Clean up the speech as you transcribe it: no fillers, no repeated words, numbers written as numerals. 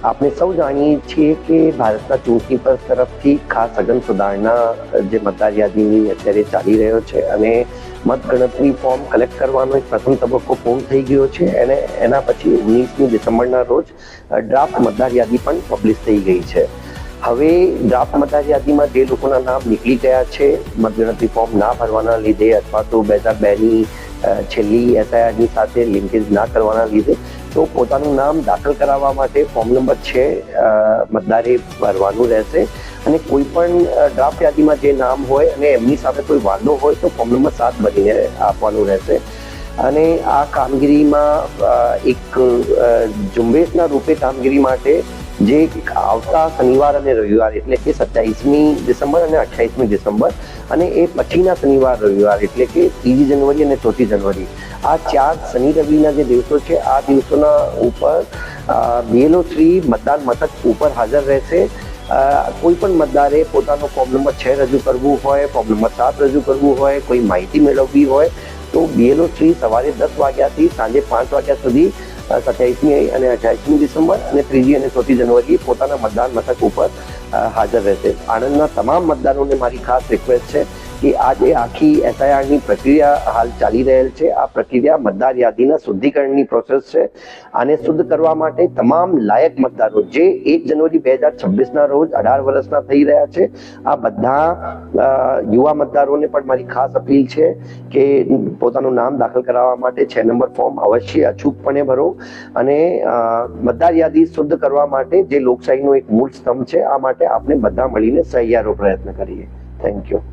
આપણે સૌ જાણીએ છીએ કે ભારતના ચૂંટણી પંચ તરફથી ખાસ સઘન સુધારણા જે મતદાર યાદીની અત્યારે ચાલી રહ્યો છે અને મતગણતરી ફોર્મ કલેક્ટ કરવાનો એક પ્રથમ તબક્કો પૂર્ણ થઈ ગયો છે અને એના પછી 19મી ડિસેમ્બરના રોજ ડ્રાફ્ટ મતદાર યાદી પણ પબ્લિશ થઈ ગઈ છે. હવે ડ્રાફ્ટ મતદાર યાદીમાં જે લોકોના નામ નીકળી ગયા છે મતગણતરી ફોર્મ ના ભરવાના લીધે અથવા તો 2002ની છેલ્લી એસઆઈઆરની સાથે લિંકેજ ના કરવાના લીધે તો પોતાનું નામ દાખલ કરાવવા માટે ફોર્મ નંબર 6 મતદારે ભરવાનું રહેશે અને કોઈ પણ ડ્રાફ્ટ યાદીમાં જે નામ હોય અને એમની સાથે કોઈ વાંધો હોય તો ફોર્મ નંબર 7 ભરીને આપવાનું રહેશે. અને આ કામગીરીમાં એક ઝુંબેશના રૂપે કામગીરી માટે જે આવતા શનિવાર અને રવિવાર એટલે કે 27મી ડિસેમ્બર અને 28મી ડિસેમ્બર અને એ પછીના શનિવાર રવિવાર એટલે કે 3જી જાન્યુઆરી અને 4જી જાન્યુઆરી આ 4 શનિ રવિના જે દિવસો છે આ દિવસોના ઉપર BLO શ્રી મતદાન મથક ઉપર હાજર રહેશે. કોઈ પણ મતદારે પોતાનો ફોર્મ નંબર 6 રજૂ કરવું હોય, ફોર્મ નંબર 7 રજૂ કરવું હોય, કોઈ માહિતી મેળવવી હોય તો BLO શ્રી સવારે 10 વાગ્યાથી સાંજે 5 વાગ્યા સુધી 27મી અને 28મી ડિસેમ્બર અને 3જી અને 4જી જાન્યુઆરીએ પોતાના મતદાન મથક ઉપર હાજર રહેશે. આણંદના તમામ મતદારોને મારી ખાસ રિક્વેસ્ટ છે કે આ જે આખી એસઆઈઆરની પ્રક્રિયા હાલ ચાલી રહેલ છે આ પ્રક્રિયા મતદાર યાદીના શુદ્ધિકરણની પ્રોસેસ છે. આને શુદ્ધ કરવા માટે તમામ લાયક મતદારો જે 1 જાન્યુઆરી 2026ના રોજ 18 વર્ષના થઈ રહ્યા છે આ બધા યુવા મતદારોને પણ મારી ખાસ અપીલ છે કે પોતાનું નામ દાખલ કરાવવા માટે 6 નંબર ફોર્મ અવશ્ય અચૂકપણે ભરો અને મતદાર યાદી શુદ્ધ કરવા માટે જે લોકશાહીનો એક મૂળ સ્તંભ છે આ માટે આપણે બધા મળીને સહિયારો પ્રયત્ન કરીએ. Thank you.